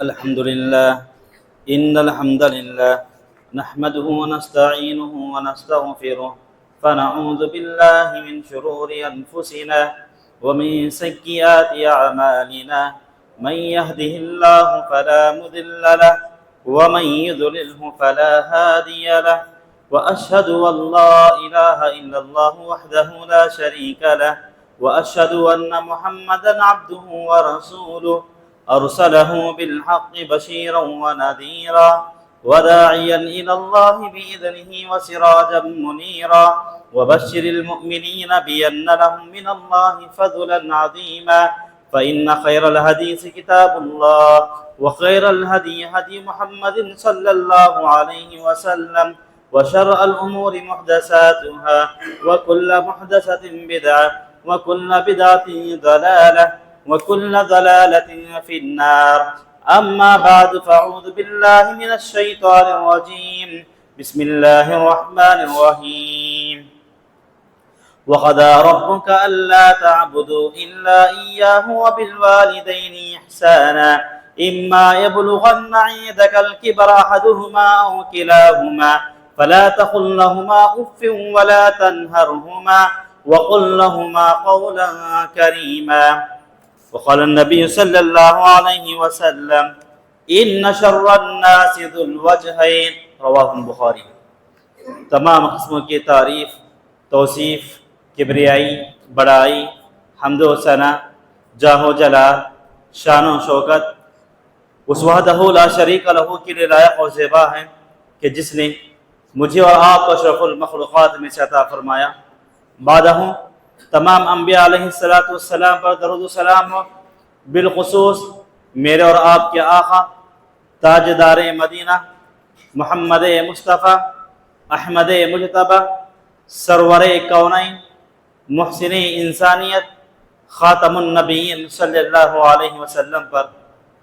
الحمد لله إن الحمد لله نحمده ونستعينه ونستغفره فنعوذ بالله من شرور أنفسنا ومن سيئات أعمالنا من يهده الله فلا مضل له ومن يضلله فلا هادي له وأشهد أن لا إله إلا الله وحده لا شريك له وأشهد أن محمدا عبده ورسوله أرسله بالحق بشيرا ونذيرا وداعيا إلى الله بإذنه وسراجا منيرا وبشر المؤمنين بأن لهم من الله فضلا عظيما فإن خير الحديث كتاب الله وخير الهدي هدي محمد صلى الله عليه وسلم وشر الأمور محدثاتها وكل محدثة بدعة وكل بدعة ضلالة وكل ضلالة في النار أما بعد فأعوذ بالله من الشيطان الرجيم بسم الله الرحمن الرحيم وقضى ربك ألا تعبدوا إلا إياه وبالوالدين إحسانا إما يبلغن عندك الكبر أحدهما أو كلاهما فلا تقل لهما أف ولا تنهرهما وقل لهما قولا كريما وقال النبي صلی اللہ علیہ وسلم ان شر الناس ذو الوجہین رواہ البخاری۔ تمام قسموں کی تعریف، توصیف، کبریائی، بڑائی، حمد و ثنا، جاہ و جلال، شان و شوکت اس وحدہ لا شریک لہ کے لیے لائق و زیبا ہے کہ جس نے مجھے اور آپ کو اشرف المخلوقات میں سے عطا فرمایا۔ بعدہ تمام انبیاء علیہ السلام پر درود و سلام ہو، بالخصوص میرے اور آپ کے آقا تاجدار مدینہ محمد مصطفیٰ احمد مجتبی سرور کونین محسن انسانیت خاتم النبیین صلی اللہ علیہ وسلم پر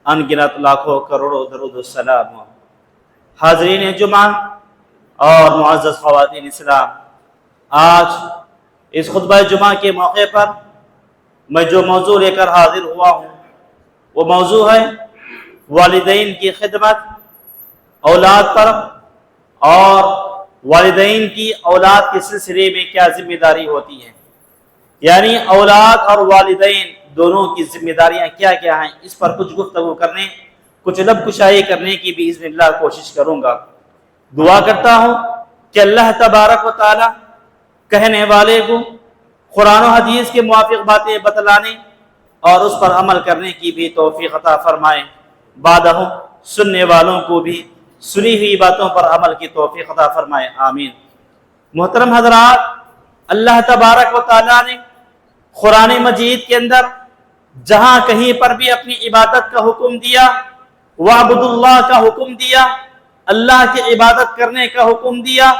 انگنت لاکھوں کروڑوں درود و سلام ہو۔ حاضرین جمعہ اور معزز خواتین اسلام، آج اس خطبہ جمعہ کے موقع پر میں جو موضوع لے کر حاضر ہوا ہوں وہ موضوع ہے والدین کی خدمت اولاد پر، اور والدین کی اولاد کے سلسلے میں کیا ذمہ داری ہوتی ہے، یعنی اولاد اور والدین دونوں کی ذمہ داریاں کیا کیا ہیں، اس پر کچھ گفتگو کرنے، کچھ لب کشائی کرنے کی بھی باذن اللہ کوشش کروں گا۔ دعا کرتا ہوں کہ اللہ تبارک و تعالی کہنے والے کو قرآن و حدیث کے موافق باتیں بتلانے اور اس پر عمل کرنے کی بھی توفیق عطا فرمائے، بعدہ سننے والوں کو بھی سنی ہوئی باتوں پر عمل کی توفیق عطا فرمائے، آمین۔ محترم حضرات، اللہ تبارک و تعالیٰ نے قرآن مجید کے اندر جہاں کہیں پر بھی اپنی عبادت کا حکم دیا، وَاعْبُدُوا اللَّهَ کا حکم دیا، اللہ کی عبادت کرنے کا حکم دیا،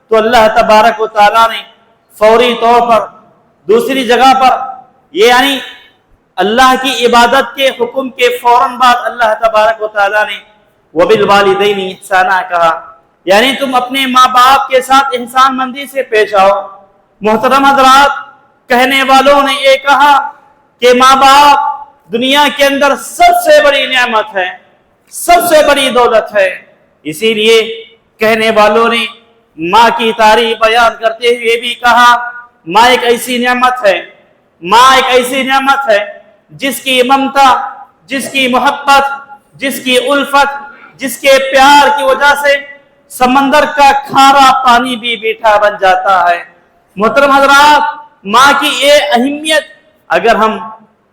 تو اللہ تبارک و تعالیٰ نے فوری طور پر دوسری جگہ پر، یعنی اللہ کی عبادت کے حکم کے فوراً بعد اللہ تبارک و تعالیٰ نے وَبِالْوَالِدَيْنِ إِحْسَانًا کہا، یعنی تم اپنے ماں باپ کے ساتھ احسان مندی سے پیش آؤ۔ محترم حضرات، کہنے والوں نے یہ کہا کہ ماں باپ دنیا کے اندر سب سے بڑی نعمت ہے، سب سے بڑی دولت ہے، اسی لیے کہنے والوں نے ماں کی تعریف بیان کرتے ہوئے بھی کہا ماں ایک ایسی نعمت ہے، ماں ایک ایسی نعمت ہے جس کی ممتا، جس کی محبت، جس کی الفت، جس کے پیار کی وجہ سے سمندر کا کھارا پانی بھی میٹھا بن جاتا ہے۔ محترم حضرات، ماں کی یہ اہمیت اگر ہم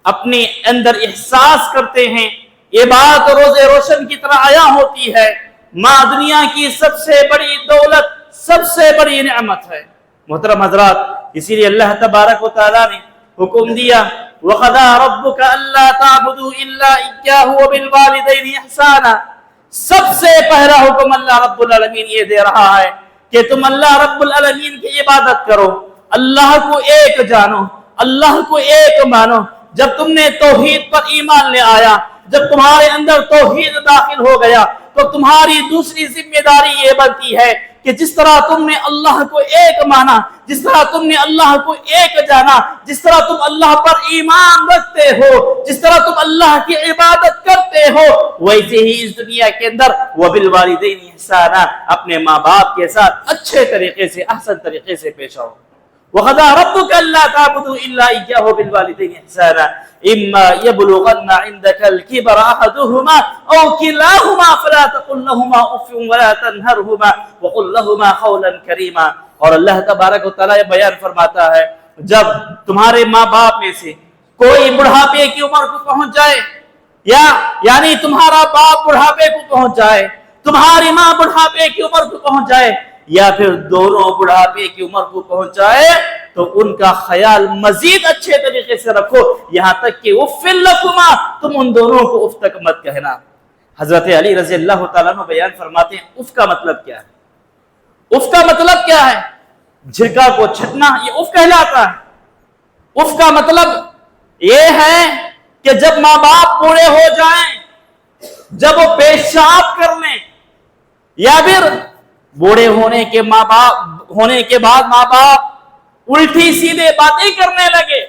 اپنے اندر احساس کرتے ہیں، یہ بات روز روشن کی طرح عیاں ہوتی ہے۔ ماں دنیا کی سب سے بڑی دولت، سب سے بڑی نعمت ہے۔ محترم حضرات، اسی لیے اللہ تبارک و تعالیٰ نے حکم دیا وَقَضَى رَبُّكَ أَلَّا تَعْبُدُوا إِلَّا إِيَّاهُ وَبِالْوَالِدَيْنِ إِحْسَانًا۔ سب سے پہلا حکم اللہ رب العالمین یہ دے رہا ہے کہ تم اللہ رب العالمین کی عبادت کرو، اللہ کو ایک جانو، اللہ کو ایک مانو۔ جب تم نے توحید پر ایمان لے آیا، جب تمہارے اندر توحید داخل ہو گیا، تو تمہاری دوسری ذمہ داری یہ بنتی ہے کہ جس طرح تم نے اللہ کو ایک مانا، جس طرح تم نے اللہ کو ایک جانا، جس طرح تم اللہ پر ایمان رکھتے ہو، جس طرح تم اللہ کی عبادت کرتے ہو، ویسے ہی اس دنیا کے اندر وبالوالدین احسانا، اپنے ماں باپ کے ساتھ اچھے طریقے سے، احسن طریقے سے پیش آؤ۔ وَقَضَىٰ رَبُّكَ أَلَّا تَعْبُدُوا إِلَّا إِيَّاهُ وَبِالْوَالِدَيْنِ إِحْسَانًا إِمَّا يَبْلُغَنَّ عِندَكَ الْكِبَرَ أَحَدُهُمَا أَوْ كِلَاهُمَا فَلَا تَقُل لَّهُمَا أُفٍّ وَلَا تَنْهَرْهُمَا وَقُل لَّهُمَا قَوْلًا كَرِيمًا۔ اور اللہ تبارک و تعالیٰ یہ بیان فرماتا ہے جب تمہارے ماں باپ میں سے کوئی بڑھاپے کی عمر کو پہنچ جائے، یعنی تمہارا باپ بڑھاپے کو پہنچ جائے، تمہاری ماں بڑھاپے کی عمر کو پہنچ جائے، یا پھر دونوں بڑھاپے کی عمر کو پہنچ جائے، تو ان کا خیال مزید اچھے طریقے سے رکھو، یہاں تک کہ اُفٍّ لَكُمَا، تم ان دونوں کو اف تک مت کہنا۔ حضرت علی رضی اللہ تعالیٰ عنہ بیان فرماتے ہیں اف کا مطلب کیا ہے؟ اف کا مطلب کیا ہے؟ جھرکا کو چھٹنا، یہ اف کہلاتا ہے۔ اف کا مطلب یہ ہے کہ جب ماں باپ بوڑھے ہو جائیں، جب وہ پیشاب کر لیں، یا پھر بوڑھے ہونے کے بعد ماں باپ الٹی سیدھے باتیں کرنے لگے،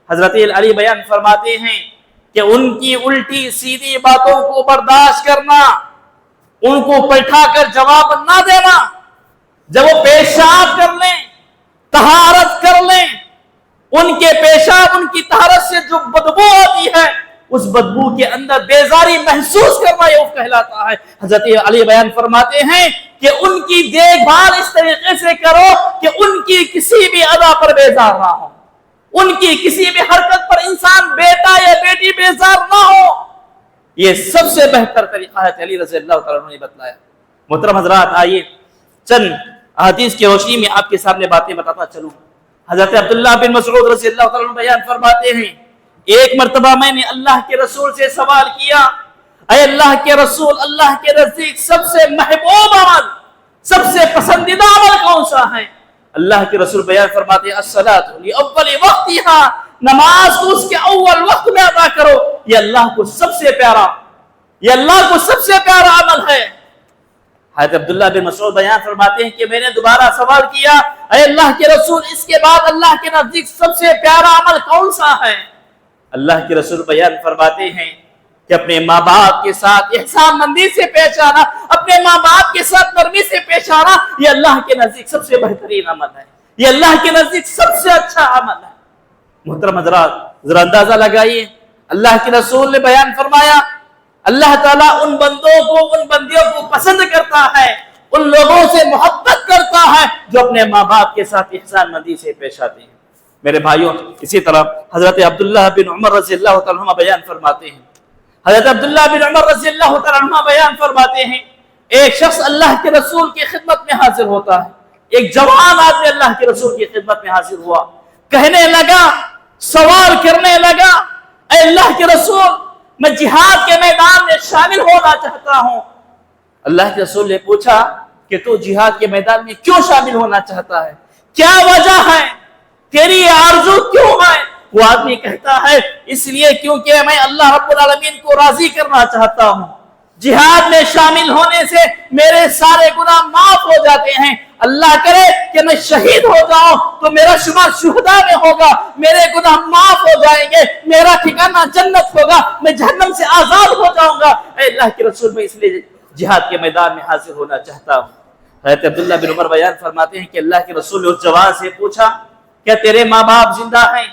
حضرت علی بیان فرماتے ہیں کہ ان کی الٹی سیدھی باتوں کو برداشت کرنا، ان کو پلٹا کر جواب نہ دینا، جب وہ پیشاب کر لیں، طہارت کر لیں، ان کے پیشاب، ان کی طہارت سے جو بدبو آتی ہے، اس بدبو کے اندر بیزاری محسوس کرنا یہ کہلاتا ہے۔ حضرت علی بیان فرماتے ہیں کہ ان کی دیکھ بھال اس طریقے سے کرو کہ ان کی کسی بھی ادا پر بیزار نہ ہو، ان کی کسی بھی حرکت پر انسان بیٹا یا بیٹی بیزار نہ ہو۔ یہ سب سے بہتر طریقہ ہے، علی رضی اللہ تعالیٰ عنہ نے بتلایا۔ محترم حضرات، آئیے چند احادیث کی روشنی میں آپ کے سامنے باتیں بتاتا چلوں۔ حضرت عبداللہ بن مسعود رضی اللہ تعالیٰ عنہ بیان فرماتے ہیں ایک مرتبہ میں نے اللہ کے رسول سے سوال کیا، اے اللہ کے رسول، اللہ کے نزدیک سب سے محبوب عمل، سب سے پسندیدہ عمل کون سا ہے؟ اللہ کے رسول بیان فرماتے ہیں الصلاۃ لأول وقتها، نماز کو اس کے اول وقت میں ادا کرو، یہ اللہ کو سب سے پیارا، یہ اللہ کو سب سے پیارا عمل ہے۔ حضرت عبداللہ بن مسعود بیان فرماتے ہیں کہ میں نے دوبارہ سوال کیا، اے اللہ کے رسول، اس کے بعد اللہ کے نزدیک سب سے پیارا عمل کون سا ہے؟ اللہ کے رسول بیان فرماتے ہیں کہ اپنے ماں باپ کے ساتھ احسان مندی سے پیش آنا، اپنے ماں باپ کے ساتھ نرمی سے پیش آنا، یہ اللہ کے نزدیک سب سے بہترین عمل ہے، یہ اللہ کے نزدیک سب سے اچھا عمل ہے۔ محترم حضرات، ذرا اندازہ لگائیے، اللہ کے رسول نے بیان فرمایا اللہ تعالیٰ ان بندوں کو، ان بندیوں کو پسند کرتا ہے، ان لوگوں سے محبت کرتا ہے جو اپنے ماں باپ کے ساتھ احسان مندی سے پیش آتے ہیں۔ میرے بھائیوں، اسی طرح حضرت عبداللہ بن عمر رضی اللہ تعالیٰ عنہ بیان فرماتے ہیں، حضرت عبداللہ بن عمر رضی اللہ تعالیٰ عنہ بیان فرماتے ہیں ایک شخص اللہ کے رسول کی خدمت میں حاضر ہوتا ہے، ایک جوان آدمی اللہ کے رسول کی خدمت میں حاضر ہوا، کہنے لگا، سوال کرنے لگا، اے اللہ کے رسول، میں جہاد کے میدان میں شامل ہونا چاہتا ہوں۔ اللہ کے رسول نے پوچھا کہ تو جہاد کے میدان میں کیوں شامل ہونا چاہتا ہے؟ کیا وجہ ہے؟ تیری آرزو کیوں ہے؟ وہ آدمی کہتا ہے اس لیے کیونکہ میں اللہ رب العالمین کو راضی کرنا چاہتا ہوں، جہاد میں شامل ہونے سے میرے سارے گناہ معاف ہو جاتے ہیں، اللہ کرے کہ میں شہید ہو جاؤں تو میرا شمار شہداء میں ہوگا، میرے گناہ معاف ہو جائیں گے، میرا ٹھکانہ جنت ہوگا، میں جہنم سے آزاد ہو جاؤں گا۔ اے اللہ کے رسول، میں اس لیے جہاد کے میدان میں حاضر ہونا چاہتا ہوں۔ حضرت عبداللہ بن عمر بیان فرماتے ہیں کہ اللہ کے رسول نے اس جوان سے پوچھا کیا تیرے ماں باپ زندہ ہیں؟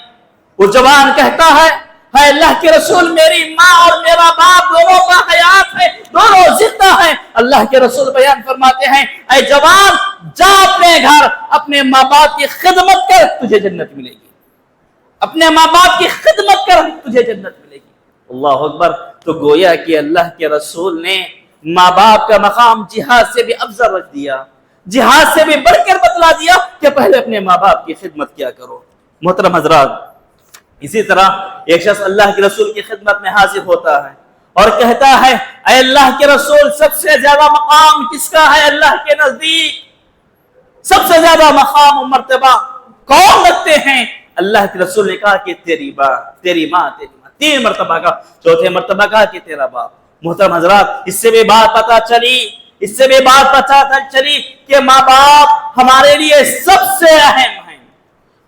وہ جوان کہتا ہے اے اللہ کے رسول، میری ماں اور میرا باپ دونوں کا حیات ہے، دونوں زندہ ہیں۔ اللہ کے رسول بیان فرماتے ہیں اے جوان، جا اپنے گھر، اپنے ماں باپ کی خدمت کر، تجھے جنت ملے گی، اپنے ماں باپ کی خدمت کر، تجھے جنت ملے گی۔ اللہ اکبر۔ تو گویا کہ اللہ کے رسول نے ماں باپ کا مقام جہاد سے بھی افضل رکھ دیا، جہاد سے بھی بڑھ کر بتلا دیا کہ پہلے اپنے ماں باپ کی خدمت کیا کرو۔ محترم حضرات، اسی طرح ایک شخص اللہ کے رسول کی خدمت میں حاضر ہوتا ہے اور کہتا ہے اے اللہ کے رسول، سب سے زیادہ مقام کس کا ہے اللہ کے نزدیک؟ سب سے زیادہ مقام و مرتبہ کون رکھتے ہیں؟ اللہ کے رسول نے کہا کہ تیری ماں، تیری ماں، تین مرتبہ کا، چوتھے مرتبہ کہا کہ تیرا باپ۔ محترم حضرات، اس سے بھی بات پتا چلی اس سے بھی بات پتہ چلی کہ ماں باپ ہمارے لیے سب سے اہم ہیں۔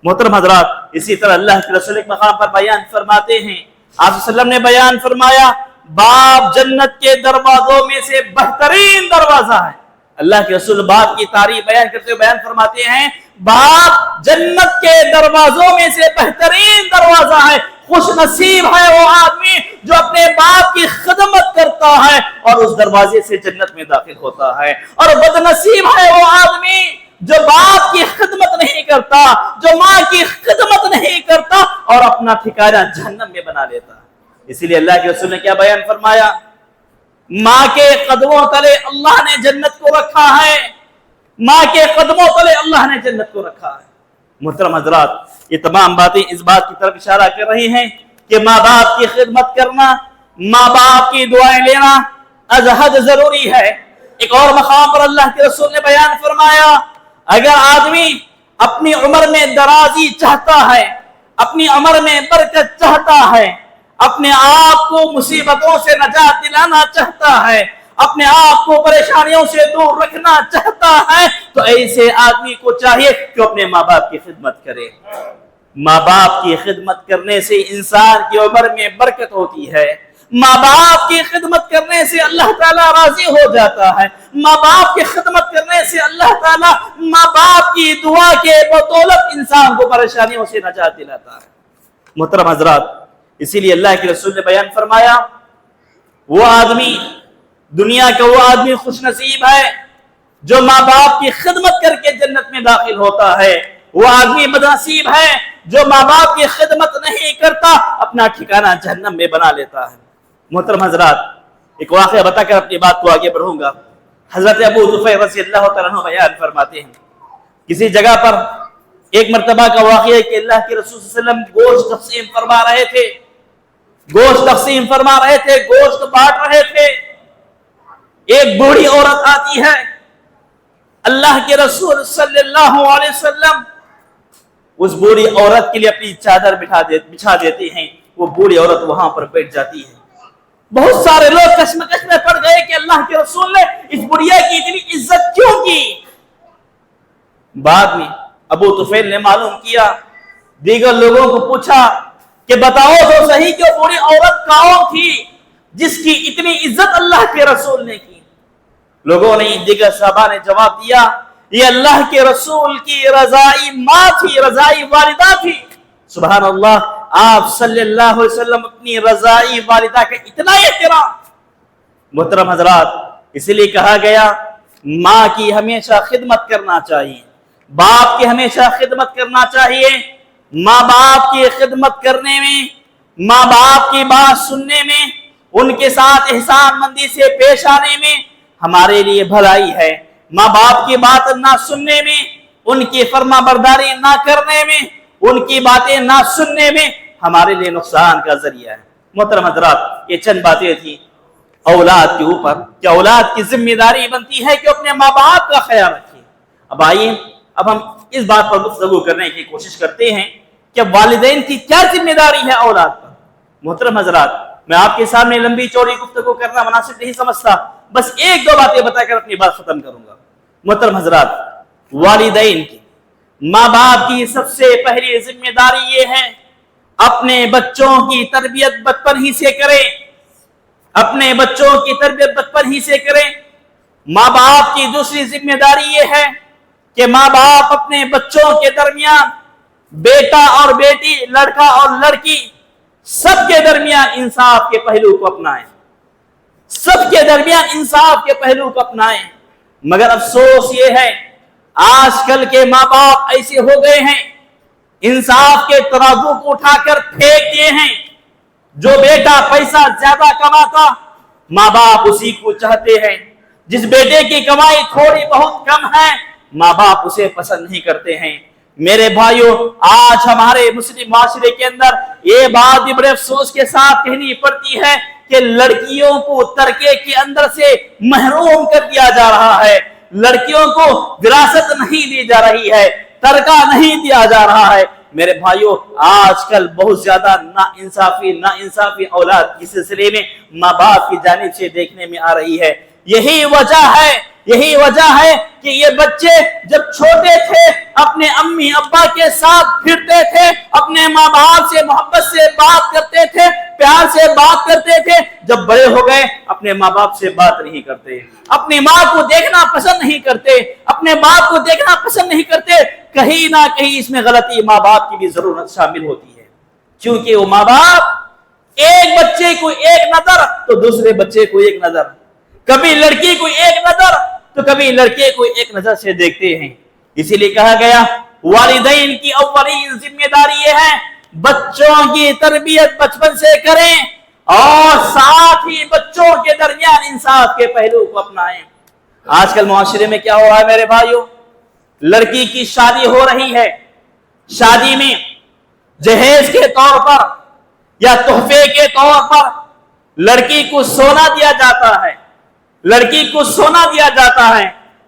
محترم حضرات، اسی طرح اللہ کے رسول ایک مقام پر بیان فرماتے ہیں، آپ صلی اللہ علیہ وسلم نے بیان فرمایا باپ جنت کے دروازوں میں سے بہترین دروازہ ہے۔ اللہ کے رسول باپ کی تعریف بیان کرتے ہوئے بیان فرماتے ہیں باپ جنت کے دروازوں میں سے بہترین دروازہ ہے، خوش نصیب ہے وہ آدمی جو اپنے باپ کی خدمت کرتا ہے اور اس دروازے سے جنت میں داخل ہوتا ہے، اور بد نصیب ہے وہ آدمی جو باپ کی خدمت نہیں کرتا، جو ماں کی خدمت نہیں کرتا اور اپنا ٹھکانہ جہنم میں بنا لیتا۔ اسی لیے اللہ کے رسول نے کیا بیان فرمایا، ماں کے قدموں تلے اللہ نے جنت کو رکھا ہے، ماں کے قدموں تلے اللہ نے جنت کو رکھا ہے۔ محترم حضرات، یہ تمام باتیں اس بات کی طرف اشارہ کر رہی ہیں کہ ماں باپ کی خدمت کرنا، ماں باپ کی دعائیں لینا از حد ضروری ہے۔ ایک اور مقام پر اللہ کے رسول نے بیان فرمایا اگر آدمی اپنی عمر میں درازی چاہتا ہے، اپنی عمر میں برکت چاہتا ہے، اپنے آپ کو مصیبتوں سے نجات دلانا چاہتا ہے، اپنے آپ کو پریشانیوں سے دور رکھنا چاہتا ہے، تو ایسے آدمی کو چاہیے کہ اپنے ماں باپ کی خدمت کرے۔ ماں باپ کی خدمت کرنے سے انسان کی عمر میں برکت ہوتی ہے، ماں باپ کی خدمت کرنے سے اللہ تعالیٰ راضی ہو جاتا ہے، ماں باپ کی خدمت کرنے سے اللہ تعالیٰ ماں باپ کی دعا کے بدولت انسان کو پریشانیوں سے نجات دلاتا ہے۔ محترم حضرات، اسی لیے اللہ کے رسول نے بیان فرمایا وہ آدمی، دنیا کا وہ آدمی خوش نصیب ہے جو ماں باپ کی خدمت کر کے جنت میں داخل ہوتا ہے، وہ آدمی بدنصیب ہے جو ماں باپ کی خدمت نہیں کرتا، اپنا ٹھکانہ جہنم میں بنا لیتا ہے۔ محترم حضرات، ایک واقعہ بتا کر اپنی بات کو آگے بڑھوں گا۔ حضرت ابو طفیل رضی اللہ تعالیٰ عنہ بیان فرماتے ہیں کسی جگہ پر ایک مرتبہ کا واقعہ ہے کہ اللہ کے رسول صلی اللہ علیہ وسلم گوشت تقسیم فرما رہے تھے، گوشت بانٹ رہے تھے۔ ایک بوڑھی عورت آتی ہے، اللہ کے رسول صلی اللہ علیہ وسلم اس بوڑھی عورت کے لیے اپنی چادر بچھا دیتے ہیں، وہ بوڑھی عورت وہاں پر بیٹھ جاتی ہے۔ بہت سارے لوگ کشمکش میں پڑ گئے کہ اللہ کے رسول نے اس بڑھیا کی اتنی عزت کیوں کی۔ بعد میں ابو طفیل نے معلوم کیا، دیگر لوگوں کو پوچھا کہ بتاؤ تو صحیح کہ بوڑھی عورت کون تھی جس کی اتنی عزت اللہ کے رسول نے کی۔ لوگوں نے، دیگر صحابہ نے جواب دیا یہ اللہ کے رسول کی رضائی ماں تھی، رضائی والدہ تھی۔ سبحان اللہ، آپ صلی اللہ علیہ وسلم اپنی رضائی والدہ کا اتنا احترام۔ محترم حضرات، اسی لیے کہا گیا ماں کی ہمیشہ خدمت کرنا چاہیے، باپ کی ہمیشہ خدمت کرنا چاہیے۔ ماں باپ کی خدمت کرنے میں، ماں باپ کی بات سننے میں، ان کے ساتھ احسان مندی سے پیش آنے میں ہمارے لیے بھلائی ہے۔ ماں باپ کی بات نہ سننے میں، ان کی فرما برداری نہ کرنے میں، ان کی باتیں نہ سننے میں ہمارے لیے نقصان کا ذریعہ ہے۔ محترم حضرات، یہ چند باتیں تھیں اولاد کے اوپر کہ اولاد کی ذمہ داری بنتی ہے کہ اپنے ماں باپ کا خیال رکھے۔ اب آئیے، اب ہم اس بات پر گفتگو کرنے کی کوشش کرتے ہیں کہ والدین کی کیا ذمہ داری ہے اولاد پر۔ محترم حضرات، میں آپ کے سامنے لمبی چوڑی گفتگو کرنا مناسب نہیں سمجھتا، بس ایک دو باتیں بتا کر اپنی بات ختم کروں گا۔ محترم حضرات، والدین کی، ماں باپ کی سب سے پہلی ذمہ داری یہ ہے اپنے بچوں کی تربیت بچپن ہی سے کریں، اپنے بچوں کی تربیت بچپن ہی سے کریں۔ ماں باپ کی دوسری ذمہ داری یہ ہے کہ ماں باپ اپنے بچوں کے درمیان، بیٹا اور بیٹی، لڑکا اور لڑکی، سب کے درمیان انصاف کے پہلو کو اپنائیں، سب کے درمیان انصاف کے پہلو کو اپنائیں۔ مگر افسوس یہ ہے آج کل کے ماں باپ ایسے ہو گئے ہیں، انصاف کے ترازو کو اٹھا کر پھینک دیے ہیں۔ جو بیٹا پیسہ زیادہ کماتا، ماں باپ اسی کو چاہتے ہیں۔ جس بیٹے کی کمائی تھوڑی بہت کم ہے، ماں باپ اسے پسند نہیں کرتے ہیں۔ میرے بھائیوں، آج ہمارے مسلم معاشرے کے اندر یہ بات بھی بڑے افسوس کے ساتھ کہنی پڑتی ہے کہ لڑکیوں کو ترکے کے اندر سے محروم کر دیا جا رہا ہے، لڑکیوں کو وراثت نہیں دی جا رہی ہے، ترکہ نہیں دیا جا رہا ہے۔ میرے بھائیوں، آج کل بہت زیادہ ناانصافی اولاد کے سلسلے میں ماں باپ کی جانب سے دیکھنے میں آ رہی ہے۔ یہی وجہ ہے کہ یہ بچے جب چھوٹے تھے اپنے امی ابا کے ساتھ پھرتے تھے، اپنے ماں باپ سے محبت سے بات کرتے تھے، پیار سے بات کرتے تھے، جب بڑے ہو گئے اپنے ماں باپ سے بات نہیں کرتے، اپنی ماں کو دیکھنا پسند نہیں کرتے، اپنے باپ کو دیکھنا پسند نہیں کرتے۔ کہیں نہ کہیں اس میں غلطی ماں باپ کی بھی ضرورت شامل ہوتی ہے، کیونکہ وہ ماں باپ ایک بچے کو ایک نظر تو دوسرے بچے کو ایک نظر، کبھی لڑکی کو ایک نظر تو کبھی لڑکے کو ایک نظر سے دیکھتے ہیں۔ اسی لیے کہا گیا والدین کی اولین ذمہ داری یہ ہے بچوں کی تربیت بچپن سے کریں اور ساتھ ہی بچوں کے درمیان انصاف کے پہلو کو اپنائیں۔ آج کل معاشرے میں کیا ہو رہا ہے میرے بھائیوں، لڑکی کی شادی ہو رہی ہے، شادی میں جہیز کے طور پر یا تحفے کے طور پر لڑکی کو سونا دیا جاتا ہے، لڑکی کو سونا دیا جاتا ہے،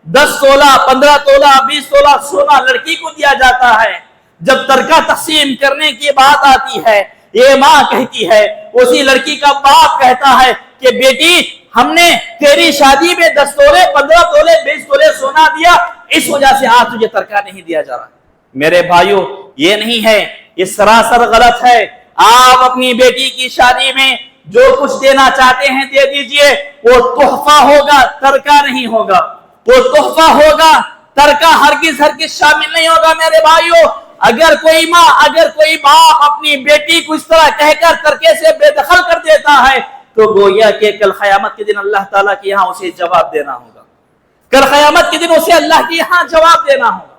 10 تولہ 15 تولہ 20 تولہ سونا لڑکی کو دیا جاتا ہے۔ جب ترکہ تقسیم کرنے کی بات آتی ہے، یہ ماں کہتی ہے، اسی لڑکی کا باپ کہتا ہے کہ بیٹی ہم نے تیری شادی میں 10 تولے 15 تولے 20 تولے سونا دیا، اس وجہ سے آج تجھے ترکہ نہیں دیا جا رہا۔ میرے بھائیوں یہ نہیں ہے، یہ سراسر غلط ہے۔ آپ اپنی بیٹی کی شادی میں جو کچھ دینا چاہتے ہیں دے دیجئے، وہ تحفہ ہوگا، ترکہ نہیں ہوگا، وہ تحفہ ہوگا، ترکہ ہرگز شامل نہیں ہوگا۔ میرے بھائیوں اگر کوئی ماں اگر کوئی باپ اپنی بیٹی کو اس طرح کہہ کر ترکے سے بے دخل کر دیتا ہے تو گویا کہ کل قیامت کے دن اللہ تعالیٰ کے یہاں اسے جواب دینا ہوگا، کل قیامت کے دن اسے اللہ کے یہاں جواب دینا ہوگا۔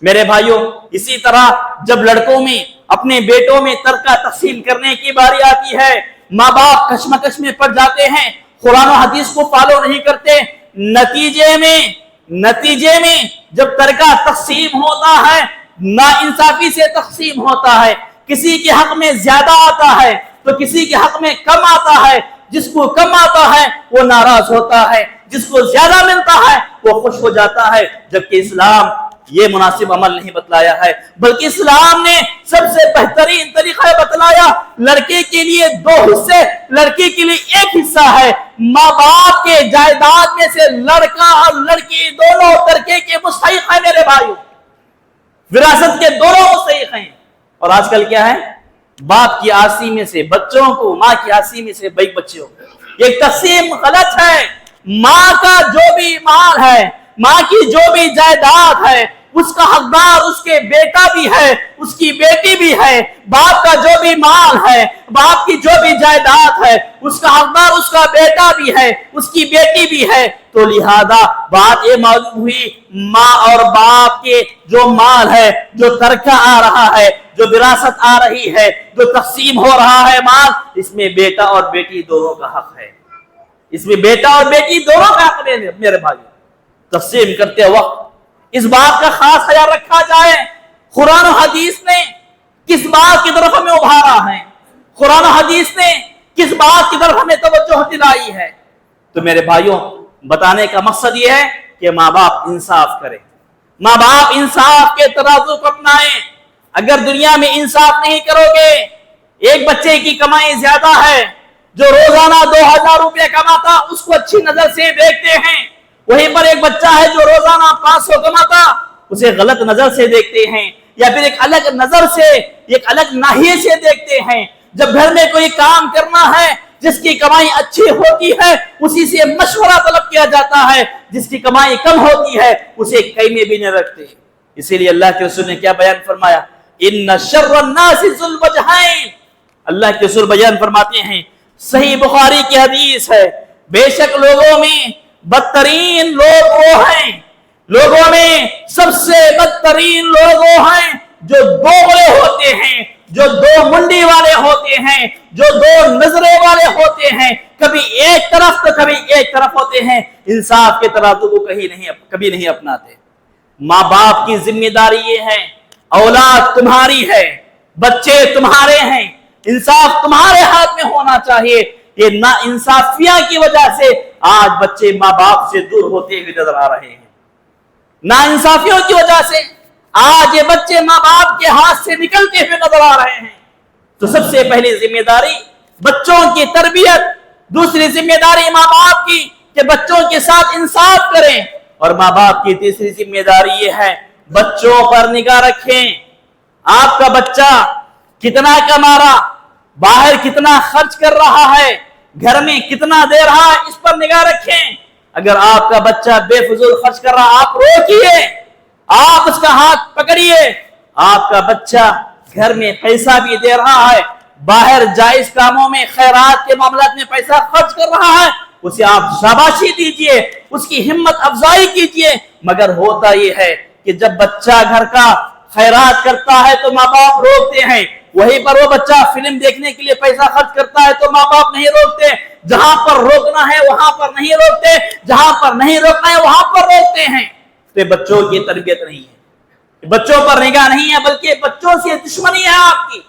میرے بھائیوں اسی طرح جب لڑکوں میں اپنے بیٹوں میں ترکہ تقسیم کرنے کی باری آتی ہے، ماں باپ کشمکش میں پڑ جاتے ہیں، قرآن و حدیث کو فالو نہیں کرتے، نتیجے میں جب ترکہ تقسیم ہوتا ہے ناانصافی سے تقسیم ہوتا ہے، کسی کے حق میں زیادہ آتا ہے تو کسی کے حق میں کم آتا ہے، جس کو کم آتا ہے وہ ناراض ہوتا ہے، جس کو زیادہ ملتا ہے وہ خوش ہو جاتا ہے، جبکہ اسلام یہ مناسب عمل نہیں بتلایا ہے، بلکہ اسلام نے سب سے بہترین طریقہ بتلایا۔ لڑکے کے لیے 2 حصے، لڑکی کے لیے 1 حصہ ہے۔ ماں باپ کے جائیداد میں سے لڑکا اور لڑکی دونوں ترکے کے مستحق ہیں۔ میرے بھائیوں وراثت کے دونوں مستحق ہیں۔ اور آج کل کیا ہے، باپ کی آسی میں سے بچوں کو، ماں کی آسی میں سے بچوں کو، یہ تقسیم غلط ہے۔ ماں کا جو بھی مال ہے، ماں کی جو بھی جائیداد ہے، اس کا حقدار اس کے بیٹا بھی ہے، اس کی بیٹی بھی ہے۔ باپ کا جو بھی مال ہے، باپ کی جو بھی جائیداد ہے، اس کا حقدار اس کا بیٹا بھی ہے، اس کی بیٹی بھی ہے۔ تو لہذا بات یہ معلوم ہوئی، ماں اور باپ کے جو مال ہے، جو ترکہ آ رہا ہے، جو وراثت آ رہی ہے، جو تقسیم ہو رہا ہے مال، اس میں بیٹا اور بیٹی دونوں کا حق ہے، اس میں بیٹا اور بیٹی دونوں کا حق ہے۔ میرے بھائی تقسیم کرتے وقت اس بات کا خاص خیال رکھا جائے، قرآن و حدیث نے کس بات کی طرف ہمیں ابھارا ہے، قرآن و حدیث نے کس بات کی طرف ہمیں توجہ دلائی ہے۔ تو میرے بھائیوں بتانے کا مقصد یہ ہے کہ ماں باپ انصاف کریں، ماں باپ انصاف کے ترازو کو اپنائیں۔ اگر دنیا میں انصاف نہیں کرو گے، ایک بچے کی کمائی زیادہ ہے، جو روزانہ 2000 روپے کماتا اس کو اچھی نظر سے دیکھتے ہیں، وہیں پر ایک بچہ ہے جو روزانہ 500 کماتا اسے غلط نظر سے دیکھتے ہیں، یا پھر ایک الگ نظر سے، ایک الگ ناحیے سے دیکھتے ہیں۔ جب گھر میں کوئی کام کرنا ہے، جس کی کمائی اچھی ہوتی ہے اسی سے مشورہ طلب کیا جاتا ہے، جس کی کمائی کم ہوتی ہے اسے کہیں میں بھی نہیں رکھتے۔ اسی لیے اللہ کے رسول نے کیا بیان فرمایا، ان شر الناس ذو الوجہین، اللہ کے رسول بیان فرماتے ہیں، صحیح بخاری کی حدیث ہے، بے شک لوگوں میں بدترین لوگ وہ ہیں، لوگوں میں سب سے بدترین لوگ وہ ہیں جو دوغلے ہوتے ہیں، جو 2 منڈی والے ہوتے ہیں، جو 2 نظرے والے ہوتے ہیں، کبھی ایک طرف تو کبھی ایک طرف ہوتے ہیں، انصاف کے ترازو کو کبھی نہیں اپناتے۔ ماں باپ کی ذمہ داری یہ ہے، اولاد تمہاری ہے، بچے تمہارے ہیں، انصاف تمہارے ہاتھ میں ہونا چاہیے۔ یہ نا انصافیاں کی وجہ سے آج بچے ماں باپ سے دور ہوتے ہوئے نظر آ رہے ہیں، نا انصافیوں کی وجہ سے آج یہ بچے ماں باپ کے ہاتھ سے نکلتے ہوئے نظر آ رہے ہیں۔ تو سب سے پہلی ذمہ داری بچوں کی تربیت، دوسری ذمہ داری ماں باپ کی کہ بچوں کے ساتھ انصاف کریں. اور ماں باپ کی تیسری ذمہ داری یہ ہے بچوں پر نگاہ رکھیں. آپ کا بچہ کتنا کما رہا، باہر کتنا خرچ کر رہا ہے، گھر میں کتنا دے رہا ہے، اس پر نگاہ رکھیں. اگر آپ کا بچہ بے فضول خرچ کر رہا، آپ روکیے، آپ اس کا ہاتھ پکڑیے. آپ کا بچہ گھر میں پیسہ بھی دے رہا ہے، باہر جائز کاموں میں خیرات کے معاملات میں پیسہ خرچ کر رہا ہے، اسے آپ شاباشی دیجئے، اس کی ہمت افزائی کیجئے. مگر ہوتا یہ ہے کہ جب بچہ گھر کا خیرات کرتا ہے تو ماں باپ روکتے ہیں، وہیں پر وہ بچہ فلم دیکھنے کے لیے پیسہ خرچ کرتا ہے تو ماں باپ نہیں روکتے. جہاں پر روکنا ہے وہاں پر نہیں روکتے، جہاں پر نہیں روکنا ہے وہاں پر روکتے ہیں. تو بچوں کی تربیت نہیں ہے، بچوں پر نگاہ نہیں ہے، بلکہ بچوں سے دشمنی ہے. آپ کی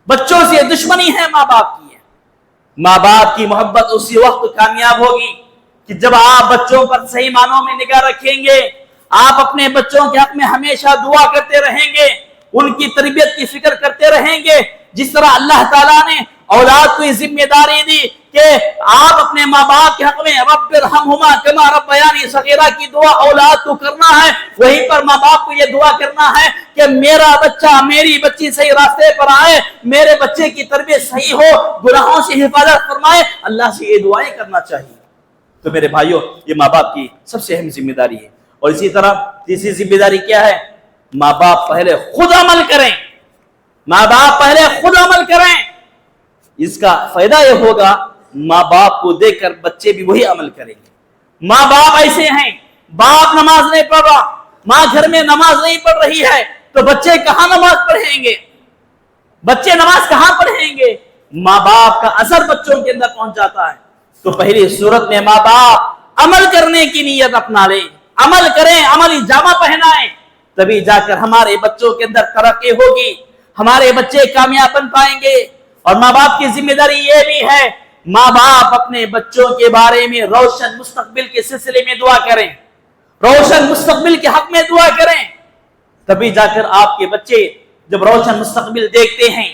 بچوں سے دشمنی ہے ماں باپ کی. ماں باپ کی محبت اسی وقت کامیاب ہوگی کہ جب آپ بچوں پر صحیح معنوں میں نگاہ رکھیں گے. آپ اپنے بچوں کے حق میں ہمیشہ دعا کرتے رہیں گے، ان کی تربیت کی فکر کرتے رہیں گے. جس طرح اللہ تعالیٰ نے اولاد کو یہ ذمہ داری دی کہ آپ اپنے ماں باپ کے حق میں رب ارحمہما کما ربیانی صغیرہ کی دعا اولاد کو کرنا ہے، وہیں پر ماں باپ کو یہ دعا کرنا ہے کہ میرا بچہ میری بچی صحیح راستے پر آئے، میرے بچے کی تربیت صحیح ہو، گناہوں سے حفاظت فرمائے. اللہ سے یہ دعائیں کرنا چاہیے. تو میرے بھائیوں، یہ ماں باپ کی سب سے اہم ذمہ داری ہے. اور اسی طرح تیسری ذمہ داری کیا ہے؟ ماں باپ پہلے خود عمل کریں. ماں باپ پہلے خود عمل کریں. اس کا فائدہ یہ ہوگا ماں باپ کو دیکھ کر بچے بھی وہی عمل کریں گے. ماں باپ ایسے ہیں، باپ نماز نہیں پڑھ رہا، ماں گھر میں نماز نہیں پڑھ رہی ہے، تو بچے کہاں نماز پڑھیں گے؟ بچے نماز کہاں پڑھیں گے؟ ماں باپ کا اثر بچوں کے اندر پہنچ جاتا ہے. تو پہلی صورت میں ماں باپ عمل کرنے کی نیت اپنا لیں، عمل کریں، عملی جامہ پہنائیں، تبھی جا کر ہمارے بچوں کے اندر ترقی ہوگی، ہمارے بچے کامیاب بن پائیں گے. اور ماں باپ کی ذمہ داری یہ بھی ہے ماں باپ اپنے بچوں کے بارے میں روشن مستقبل کے سلسلے میں دعا کریں، روشن مستقبل کے حق میں دعا کریں. تبھی جا کر آپ کے بچے جب روشن مستقبل دیکھتے ہیں،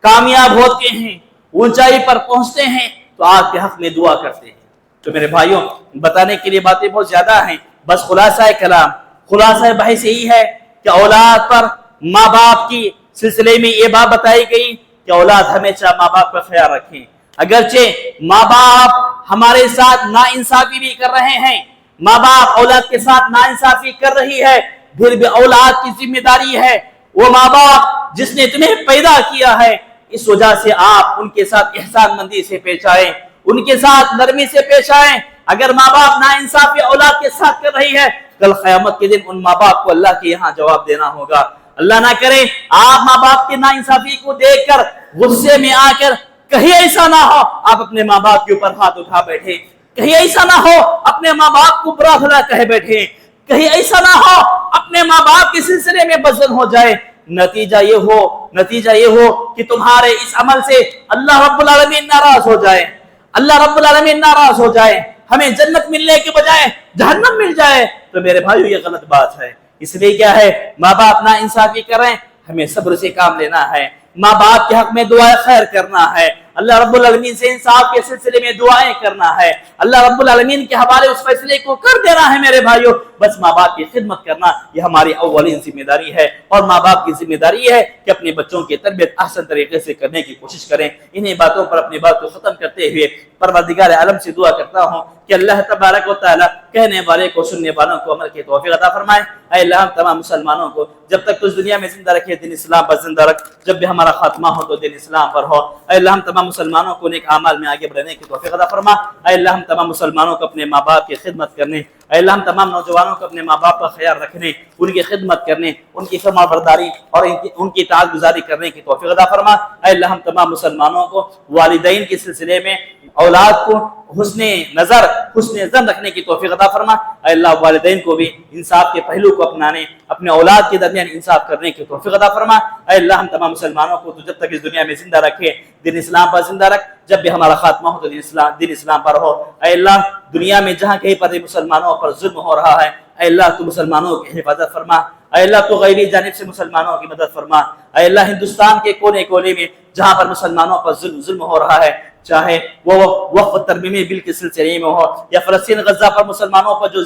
کامیاب ہوتے ہیں، اونچائی پر پہنچتے ہیں، تو آپ کے حق میں دعا کرتے ہیں. تو میرے بھائیوں، بتانے کے لیے باتیں بہت زیادہ ہیں، بس خلاصہ کلام، خلاصہ بحث یہی ہے کہ اولاد پر ماں باپ کی سلسلے میں یہ بات بتائی گئی کہ اولاد ہمیشہ ماں باپ کا خیال رکھیں. اگرچہ ماں باپ ہمارے ساتھ ناانصافی بھی کر رہے ہیں، ماں باپ اولاد کے ساتھ ناانصافی کر رہی ہے، پھر بھی اولاد کی ذمہ داری ہے وہ ماں باپ جس نے تمہیں پیدا کیا ہے، اس وجہ سے آپ ان کے ساتھ احسان مندی سے پیش آئیں، ان کے ساتھ نرمی سے پیش آئیں. اگر ماں باپ ناانصافی اولاد کے ساتھ کر رہی ہے، کل قیامت کے دن ان ماں باپ کو اللہ کے یہاں جواب دینا ہوگا. اللہ نہ کرے آپ ماں باپ کی ناانصافی کو دیکھ کر غصے میں آ کر کہیں ایسا نہ ہو آپ اپنے ماں باپ کے اوپر ہاتھ اٹھا بیٹھے، کہیں ایسا نہ ہو اپنے ماں باپ کو برا بھلا کہہ بیٹھے، کہیں ایسا نہ ہو اپنے ماں باپ کے سلسلے میں بدظن ہو جائے. نتیجہ یہ ہو کہ تمہارے اس عمل سے اللہ رب العالمین ناراض ہو جائے، اللہ رب العالمین ناراض ہو جائے، ہمیں جنت ملنے کے بجائے جہنم مل جائے. تو میرے بھائیو یہ غلط بات ہے. اس لیے کیا ہے، ماں باپ نا انصافی کریں، ہمیں صبر سے کام لینا ہے، ماں باپ کے حق میں دعائیں خیر کرنا ہے، اللہ رب العالمین سے انصاف کے سلسلے میں دعائیں کرنا ہے، اللہ رب العالمین کے حوالے اس فیصلے کو کر دینا ہے. میرے بھائیو بس ماں باپ کی خدمت کرنا یہ ہماری اولین ذمہ داری ہے. اور ماں باپ کی ذمہ داری ہے کہ اپنے بچوں کی تربیت احسن طریقے سے کرنے کی کوشش کریں. انہیں باتوں پر اپنی بات کو ختم کرتے ہوئے پروردگار عالم سے دعا کرتا ہوں کہ اللہ تبارک و تعالی کہنے والے کو سننے والوں کو عمل کی توفیق عطا فرمائے. اے اللہ ہم تمام مسلمانوں کو جب تک تو اس دنیا میں زندہ رکھے دین اسلام پر زندہ رکھ، جب بھی ہمارا خاتمہ ہو تو دین اسلام پر ہو. اے اللہ ہم تمام مسلمانوں کو نیک اعمال میں آگے بڑھنے کی توفیق عطا فرما. اے اللہ ہم تمام مسلمانوں کو اپنے ماں باپ کی خدمت کرنے، اے اللہ ہم تمام نوجوانوں کو اپنے ماں باپ کا خیال رکھنے، ان کی خدمت کرنے، ان کی فرما برداری اور ان کی اطاعت گزاری کرنے کی توفیق عطا فرما. اے اللہ ہم تمام مسلمانوں کو والدین کے سلسلے میں اولاد کو حسن نظر حسن ظن رکھنے کی توفیق عطا فرما. اے اللہ والدین کو بھی انصاف کے پہلو کو اپنانے، اپنے اولاد کے درمیان انصاف کرنے کی توفیق عطا فرما. اے اللہ ہم تمام مسلمانوں کو تو جب تک اس دنیا میں زندہ رکھے دین اسلام پر زندہ رکھ، جب بھی ہمارا خاتمہ ہو تو دین اسلام پر ہو. اے اللہ دنیا میں جہاں کہیں پر مسلمانوں پر ظلم ہو رہا ہے، اے اللہ تو مسلمانوں کی حفاظت فرما. اے اللہ تو غیری جانب سے مسلمانوں کی مدد فرما. اے اللہ ہندوستان کے کونے کونے میں جہاں پر مسلمانوں پر ظلم ہو رہا ہے، چاہے وہ وقف ترمیمی بل کے سلسلے میں ہو یا فلسطین غزہ پر مسلمانوں پر جو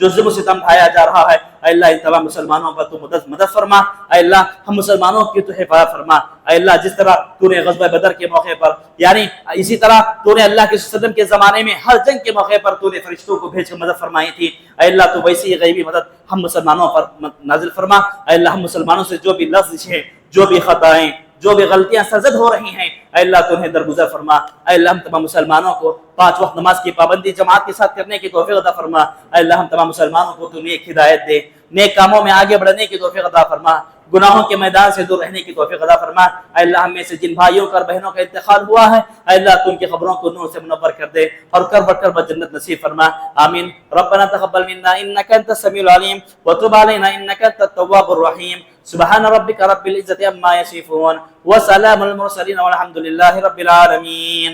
ظلم و ستم ڈھایا جا رہا ہے، اے اللہ ان تمام مسلمانوں پر تو مدد فرما، اے اللہ ہم مسلمانوں کی تو حفاظت فرما، اے اللہ جس طرح تو نے غزوہ بدر کے موقع پر، یعنی اسی طرح تو نے اللہ کے وسلم کے زمانے میں ہر جنگ کے موقع پر تو نے فرشتوں کو بھیج کر مدد فرمائی تھی، اے اللہ تو ویسی ہی غیبی مدد ہم مسلمانوں پر نازل فرما، اے اللہ ہم مسلمانوں سے جو بھی لفظ ہے، جو بھی خطائیں، جو بھی غلطیاں سرزد ہو رہی ہیں، اے اللہ تو انہیں درگزر فرما، اے اللہ ہم تمام مسلمانوں کو 5 وقت نماز کی پابندی جماعت کے ساتھ کرنے کی توفیق عطا فرما، اے اللہ ہم تمام مسلمانوں کو تو نیک ہدایت دے، نیک کاموں میں آگے بڑھنے کی توفیق عطا فرما، گناہوں کے میدان سے دور رہنے کی توفیق عطا فرما، اے اللہ ہم میں سے جن بھائیوں کا اور بہنوں کا انتقال ہوا ہے، اے اللہ تو ان کی خبروں کو نور سے منور کر دے اور کر جنت نصیب فرما، آمین۔ ربنا تقبل منا انك انت السميع العليم وتب علينا انك انت التواب الرحيم، سبحان ربك رب العزة عما يصفون وسلام على المرسلين والحمد لله رب العالمين۔